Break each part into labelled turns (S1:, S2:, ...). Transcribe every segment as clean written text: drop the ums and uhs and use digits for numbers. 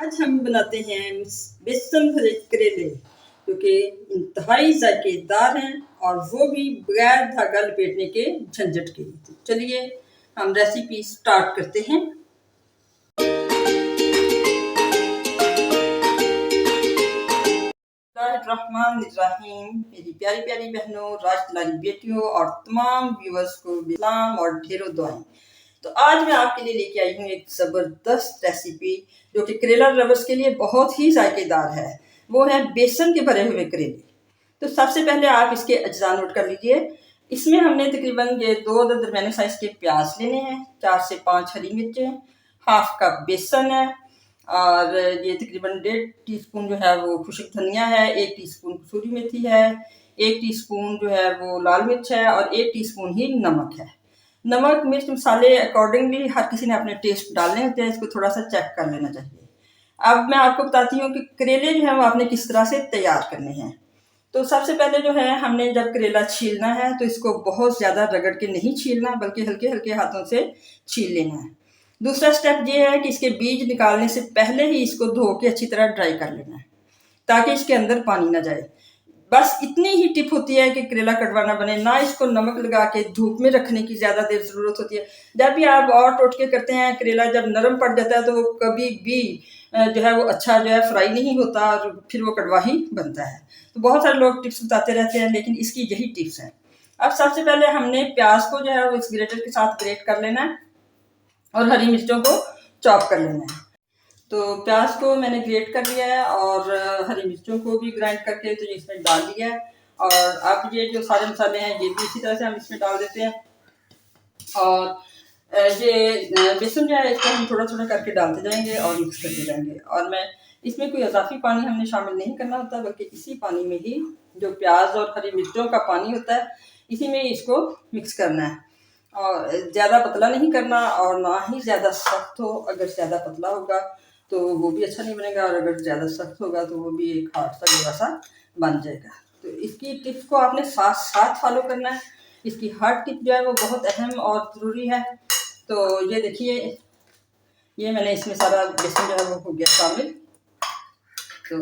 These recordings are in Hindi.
S1: आज हम बनाते हैं बेसन भरे करेले जो कि इंतहाई जायकेदार हैं और वो भी बगैर धागा लपेटने के झंझट के। तो चलिए हम रेसिपी स्टार्ट करते हैं। रहमानिर्रहीम। मेरी प्यारी प्यारी बहनों, राजतुलारी बेटियों और तमाम व्यूअर्स को सलाम और ढेरों दुआएं। तो आज मैं आपके लिए लेके आई हूँ एक ज़बरदस्त रेसिपी जो कि करेला लवर्स के लिए बहुत ही जायकेदार है। वो है बेसन के भरे हुए करेले। तो सबसे पहले आप इसके अज्जा नोट कर लीजिए। इसमें हमने तकरीबन ये 2 दरमियाने साइज़ के प्याज लेने हैं, 4 से 5 हरी मिर्चें, हाफ कप बेसन है और ये तकरीबन 1.5 टीस्पून जो है वो खुश्क धनिया है, 1 टीस्पून कसूरी मेथी है, 1 टीस्पून जो है वो लाल मिर्च है और 1 टीस्पून ही नमक है। नमक मिर्च मसाले अकॉर्डिंगली हर किसी ने अपने टेस्ट डालने होते हैं, इसको थोड़ा सा चेक कर लेना चाहिए। अब मैं आपको बताती हूँ कि करेले जो है वो आपने किस तरह से तैयार करने हैं। तो सबसे पहले जो है हमने जब करेला छीलना है तो इसको बहुत ज़्यादा रगड़ के नहीं छीलना, बल्कि हल्के हल्के हाथों से छील लेना है। दूसरा स्टेप ये है कि इसके बीज निकालने से पहले ही इसको धो के अच्छी तरह ड्राई कर लेना है ताकि इसके अंदर पानी ना जाए। बस इतनी ही टिप होती है कि करेला कड़वा ना बने। ना इसको नमक लगा के धूप में रखने की ज़्यादा देर ज़रूरत होती है। जब भी आप और टोटके करते हैं, करेला जब नरम पड़ जाता है तो वो कभी भी जो है वो अच्छा जो है फ्राई नहीं होता और फिर वो कड़वा ही बनता है। तो बहुत सारे लोग टिप्स बताते रहते हैं, लेकिन इसकी यही टिप्स हैं। अब सबसे पहले हमने प्याज को जो है वो इस ग्रेटर के साथ ग्रेट कर लेना है और हरी मिर्चों को चॉप कर लेना है। तो प्याज को मैंने ग्रेट कर लिया है और हरी मिर्चों को भी ग्राइंड करके तो इसमें डाल दिया है। और अब ये जो सारे मसाले हैं ये भी इसी तरह से हम इसमें डाल देते हैं। और ये बेसन जो है इसको हम थोड़ा थोड़ा करके डालते जाएंगे और मिक्स करते जाएंगे। और मैं इसमें कोई इजाफी पानी हमने शामिल नहीं करना होता, बल्कि इसी पानी में ही जो प्याज और हरी मिर्चों का पानी होता है इसी में इसको मिक्स करना है। और ज़्यादा पतला नहीं करना और ना ही ज़्यादा सख्त हो। अगर ज़्यादा पतला होगा तो वो भी अच्छा नहीं बनेगा और अगर ज़्यादा सख्त होगा तो वो भी एक हार्ड सा गोला सा बन जाएगा। तो इसकी टिप्स को आपने साथ साथ फॉलो करना है। इसकी हर टिप जो है वो बहुत अहम और ज़रूरी है। तो ये देखिए, ये मैंने इसमें सारा बेसन जो है वो हो गया शामिल। तो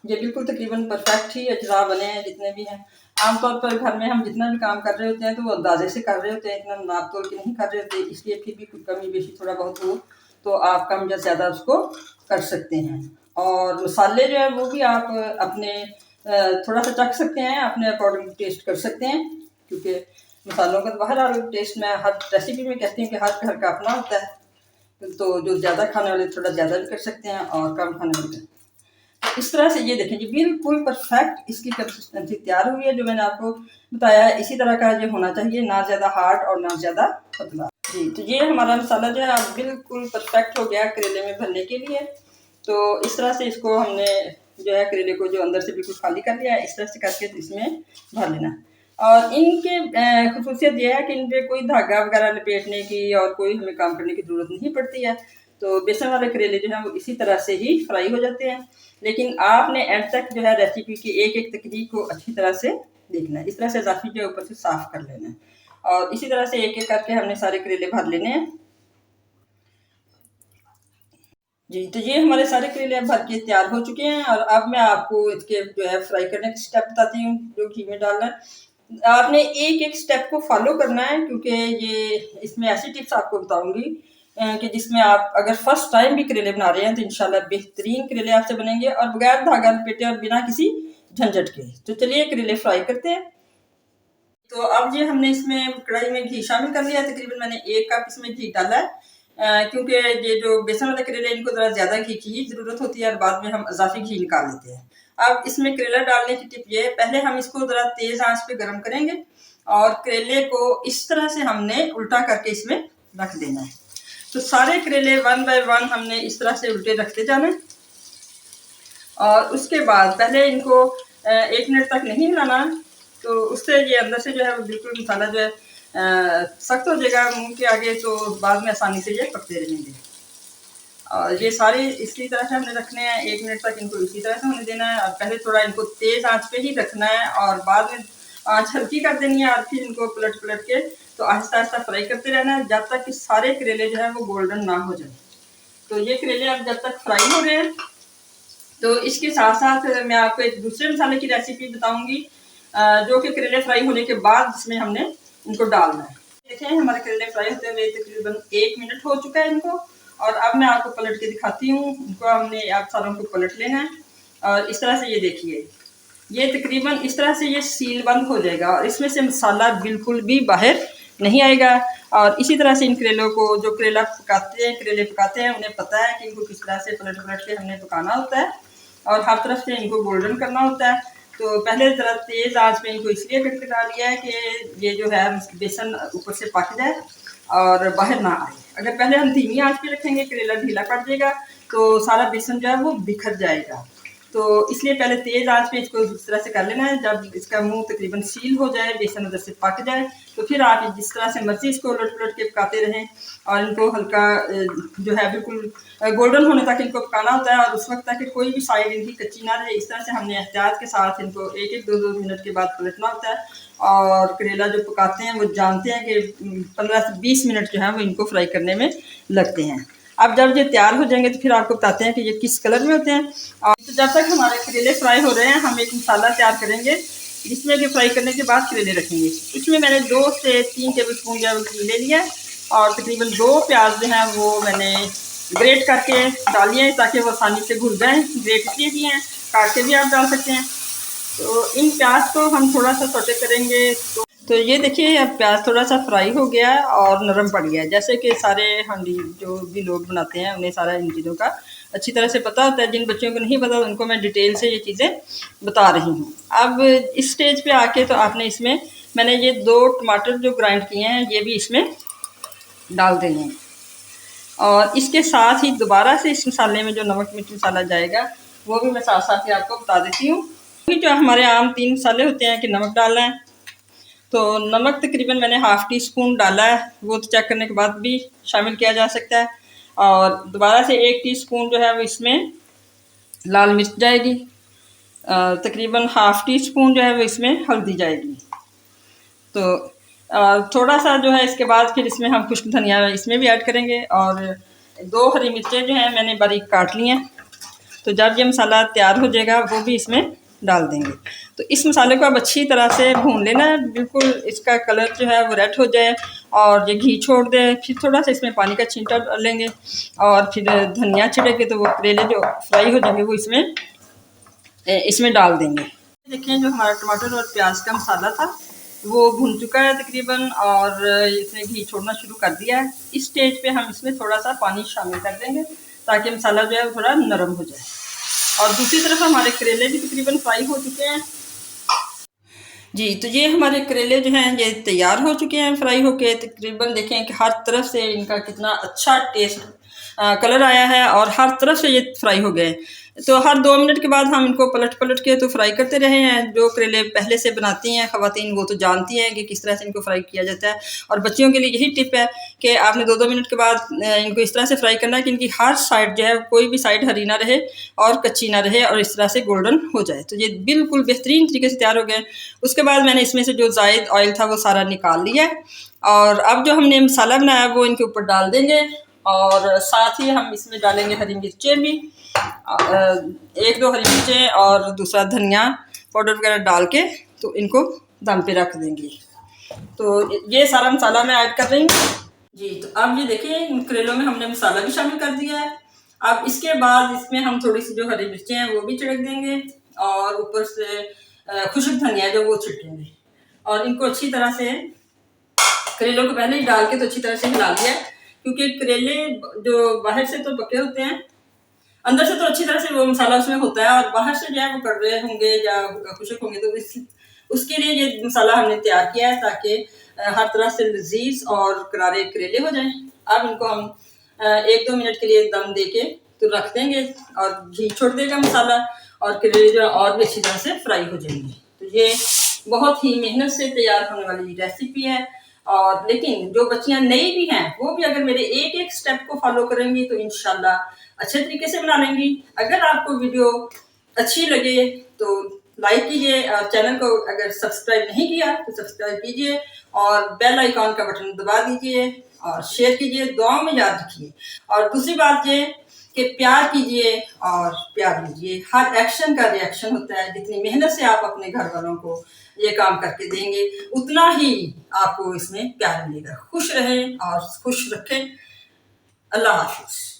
S1: ये बिल्कुल तकरीबन परफेक्ट ही अजजा बने हैं जितने भी हैं। आमतौर पर घर में हम जितना भी काम कर रहे होते हैं तो वो अंदाजे से कर रहे होते हैं, इतना नाप तोल के नहीं कर रहे होते। इसलिए फिर भी कोई कमी बेशी थोड़ा बहुत हो तो आप कम या ज़्यादा उसको कर सकते हैं। और मसाले जो है वो भी आप अपने थोड़ा सा चख सकते हैं, अपने अकॉर्डिंग टेस्ट कर सकते हैं, क्योंकि मसालों का तो बहरहाल टेस्ट मैं हर रेसिपी में कहती हूँ कि हर घर का अपना होता है। तो जो ज़्यादा खाने वाले थोड़ा ज़्यादा भी कर सकते हैं और कम खाने वाले इस तरह से। ये देखें जी, बिल्कुल परफेक्ट इसकी कंसिस्टेंसी तैयार हुई है जो मैंने आपको बताया है। इसी तरह का ये होना चाहिए, ना ज़्यादा हार्ड और ना ज़्यादा पतला जी। तो ये हमारा मसाला जो है अब बिल्कुल परफेक्ट हो गया करेले में भरने के लिए। तो इस तरह से इसको हमने जो है करेले को जो अंदर से बिल्कुल खाली कर लिया है, इस तरह से करके इसमें भर लेना। और इनके खसूसियत यह है कि इन पर कोई धागा वगैरह लपेटने की और कोई हमें काम करने की ज़रूरत नहीं पड़ती है। तो बेसन वाले करेले जो हैं वो इसी तरह से ही फ्राई हो जाते हैं। लेकिन आपने एंड तक जो है रेसिपी की एक एक तकनीक को अच्छी तरह से देखना है। इस तरह से इजाफी जो ऊपर से साफ कर लेना है और इसी तरह से एक एक करके हमने सारे करेले भर लेने हैं जी। तो ये हमारे सारे करेले अब भर के तैयार हो चुके हैं और अब मैं आपको इसके जो है फ्राई करने का स्टेप बताती हूँ जो घी में डालना है। आपने एक एक स्टेप को फॉलो करना है, क्योंकि ये इसमें ऐसी टिप्स आपको बताऊंगी कि जिसमें आप अगर फर्स्ट टाइम भी करेले बना रहे हैं तो इंशाल्लाह बेहतरीन करेले आपसे बनेंगे और बगैर धागा लपेटे और बिना किसी झंझट के। तो चलिए करेले फ्राई करते हैं। तो अब ये हमने इसमें कढ़ाई में घी शामिल कर लिया है। तकरीबन मैंने 1 कप इसमें घी डाला है, क्योंकि ये जो बेसन वाले करेले इनको ज़रा ज़्यादा घी की ज़रूरत होती है और बाद में हम इजाफी घी निकाल लेते हैं। अब इसमें करेला डालने की टिप ये है, पहले हम इसको ज़रा तेज़ आंच पे गर्म करेंगे और करेले को इस तरह से हमने उल्टा करके इसमें रख देना है। तो सारे करेले 1 बाय 1 हमने इस तरह से उल्टे रखते जाना है और उसके बाद पहले इनको 1 मिनट तक नहीं हिलाना। तो उससे ये अंदर से जो है वो बिल्कुल मसाला जो है सख्त हो जाएगा मुंह के आगे, तो बाद में आसानी से ये पकते रहेंगे। और ये सारे इसी तरह से हमने रखने हैं, 1 मिनट तक इनको इसी तरह से होने देना है। और पहले थोड़ा इनको तेज़ आंच पे ही रखना है और बाद में आंच हल्की कर देनी है और फिर इनको पलट पलट के तो आहिस्ता आहिस्ता फ्राई करते रहना है जब तक कि सारे करेले जो है वो गोल्डन ना हो जाए। तो ये करेले अब जब तक फ्राई हो रहे हैं, तो इसके साथ साथ मैं आपको एक दूसरे मसाले की रेसिपी बताऊंगी, जो कि करेले फ्राई होने के बाद जिसमें हमने इनको डालना है। देखें हमारे करेले फ्राई होते हुए तकरीबन 1 मिनट हो चुका है इनको, और अब मैं आपको पलट के दिखाती हूँ। इनको हमने आप सारों को पलट लेना है, और इस तरह से ये देखिए, ये तकरीबन इस तरह से ये सील बंद हो जाएगा और इसमें से मसाला बिल्कुल भी बाहर नहीं आएगा। और इसी तरह से इन करेलों को, जो करेले पकाते हैं उन्हें पता है कि इनको किस तरह से पलट पलट के हमने पकाना होता है और हर तरफ से इनको गोल्डन करना होता है। तो पहले ज़रा तेज़ आंच में इनको इसलिए करके डाल लिया है कि ये जो है बेसन ऊपर से पक जाए और बाहर ना आए। अगर पहले हम धीमी आंच पे रखेंगे, करेला ढीला पड़ जाएगा, तो सारा बेसन जो है वो बिखर जाएगा। तो इसलिए पहले तेज आंच पे इसको इस तरह से कर लेना है। जब इसका मुंह तकरीबन सील हो जाए, बेसन उधर से पक जाए, तो फिर आप जिस तरह से मर्जी इसको उलट पुलट के पकाते रहें और इनको हल्का जो है बिल्कुल गोल्डन होने तक इनको पकाना होता है, और उस वक्त तक कि कोई भी साइड इनकी कच्ची ना रहे। इस तरह से हमने एहतियात के साथ इनको 1-1, 2-2 मिनट के बाद पलटना होता है। और करेला जो पकाते हैं वो जानते हैं कि 15 से 20 मिनट जो है वो इनको फ्राई करने में लगते हैं। अब जब ये तैयार हो जाएंगे तो फिर आपको बताते हैं कि ये किस कलर में होते हैं। और तो जब तक हमारे करेले फ्राई हो रहे हैं, हम एक मसाला तैयार करेंगे जिसमें कि फ्राई करने के बाद करेले रखेंगे। इसमें मैंने 2 से 3 टेबल स्पून जो है ले लिया, और तकरीबन 2 प्याज जो हैं वो मैंने ग्रेट करके डाल लिए ताकि वो आसानी से घुल जाएँ। ग्रेट इसलिए भी हैं, काट के भी आप डाल सकते हैं। तो इन प्याज को हम थोड़ा सा सौटे करेंगे। तो ये देखिए अब प्याज थोड़ा सा फ्राई हो गया है और नरम पड़ गया है। जैसे कि सारे हांडी जो भी लोग बनाते हैं उन्हें सारा इन चीज़ों का अच्छी तरह से पता होता है। जिन बच्चों को नहीं पता उनको मैं डिटेल से ये चीज़ें बता रही हूँ। अब इस स्टेज पे आके तो आपने इसमें, मैंने ये 2 टमाटर जो ग्राइंड किए हैं ये भी इसमें डाल देने हैं, और इसके साथ ही दोबारा से इस मसाले में जो नमक मिर्च मसाला जाएगा वो भी मैं साथ साथ ही आपको बता देती हूँ। जो हमारे आम 3 मसाले होते हैं कि नमक डालना है, तो नमक तकरीबन मैंने ½ टी स्पून डाला है, वो तो चेक करने के बाद भी शामिल किया जा सकता है। और दोबारा से 1 टीस्पून जो है वो इसमें लाल मिर्च जाएगी, तकरीबन ½ टी स्पून जो है वो इसमें हल्दी जाएगी। तो थोड़ा सा जो है इसके बाद फिर इसमें हम खुश्क धनिया इसमें भी ऐड करेंगे, और 2 हरी मिर्चें जो हैं मैंने बारीक काट ली हैं। तो जब ये मसाला तैयार हो जाएगा वो भी इसमें डाल देंगे। तो इस मसाले को अब अच्छी तरह से भून लेना है, बिल्कुल इसका कलर जो है वो रेड हो जाए और ये घी छोड़ दे। फिर थोड़ा सा इसमें पानी का छींटा लेंगे और फिर धनिया छिड़के, तो वो करेले जो फ्राई हो जाएंगे वो इसमें डाल देंगे। देखिए जो हमारा टमाटर और प्याज का मसाला था वो भुन चुका है तकरीबन, और इसने घी छोड़ना शुरू कर दिया है। इस स्टेज पे हम इसमें थोड़ा सा पानी शामिल कर देंगे ताकि मसाला जो है वो थोड़ा नरम हो जाए। और दूसरी तरफ हमारे करेले भी तकरीबन फ्राई हो चुके हैं जी। तो ये हमारे करेले जो हैं ये तैयार हो चुके हैं फ्राई होके। तकरीबन देखें कि हर तरफ से इनका कितना अच्छा टेस्ट कलर आया है और हर तरफ से ये फ्राई हो गए। तो हर 2 मिनट के बाद हम इनको पलट पलट के तो फ्राई करते रहे हैं। जो करेले पहले से बनाती हैं ख़वातीन वो तो जानती हैं कि किस तरह से इनको फ्राई किया जाता है। और बच्चियों के लिए यही टिप है कि आपने 2-2 मिनट के बाद इनको इस तरह से फ्राई करना है कि इनकी हर साइड जो है कोई भी साइड हरी ना रहे और कच्ची ना रहे, और इस तरह से गोल्डन हो जाए। तो ये बिल्कुल बेहतरीन तरीके से तैयार हो गए। उसके बाद मैंने इसमें से जो ज़ायद ऑयल था वो सारा निकाल लिया है, और अब जो हमने मसाला बनाया वो इनके ऊपर डाल देंगे, और साथ ही हम इसमें डालेंगे हरी मिर्चें भी, 1-2 हरी मिर्चें और दूसरा धनिया पाउडर वगैरह डाल के तो इनको दम पे रख देंगे। तो ये सारा मसाला मैं ऐड कर रही हूँ जी। तो अब ये देखिए इन करेलों में हमने मसाला भी शामिल कर दिया है। अब इसके बाद इसमें हम थोड़ी सी जो हरी मिर्चें हैं वो भी छिड़क देंगे, और ऊपर से खुश्क धनिया जो वो छिड़केंगे, और इनको अच्छी तरह से करेलों को पहले ही डाल के तो अच्छी तरह से हिला लिया, क्योंकि करेले जो बाहर से तो पके होते हैं, अंदर से तो अच्छी तरह से वो मसाला उसमें होता है, और बाहर से जो है वो कड़वे होंगे या खुश्क होंगे। तो उसके लिए ये मसाला हमने तैयार किया है ताकि हर तरह से लजीज और करारे करेले हो जाएं। अब इनको हम 1-2 मिनट के लिए दम दे के तो रख देंगे, और घी छोड़ देगा मसाला, और करेले जो और भी अच्छी तरह से फ्राई हो जाएंगे। तो ये बहुत ही मेहनत से तैयार होने वाली रेसिपी है, और लेकिन जो बच्चियां नई भी हैं वो भी अगर मेरे एक एक स्टेप को फॉलो करेंगी तो इंशाल्लाह अच्छे तरीके से बना लेंगी। अगर आपको वीडियो अच्छी लगे तो लाइक कीजिए, और चैनल को अगर सब्सक्राइब नहीं किया तो सब्सक्राइब कीजिए, और बेल आइकॉन का बटन दबा दीजिए और शेयर कीजिए, दुआओं में याद रखिए। और दूसरी बात ये कि प्यार कीजिए और प्यार लीजिए। हर एक्शन का रिएक्शन होता है। जितनी मेहनत से आप अपने घर वालों को ये काम करके देंगे, उतना ही आपको इसमें प्यार मिलेगा। खुश रहें और खुश रखें। अल्लाह हाफिज।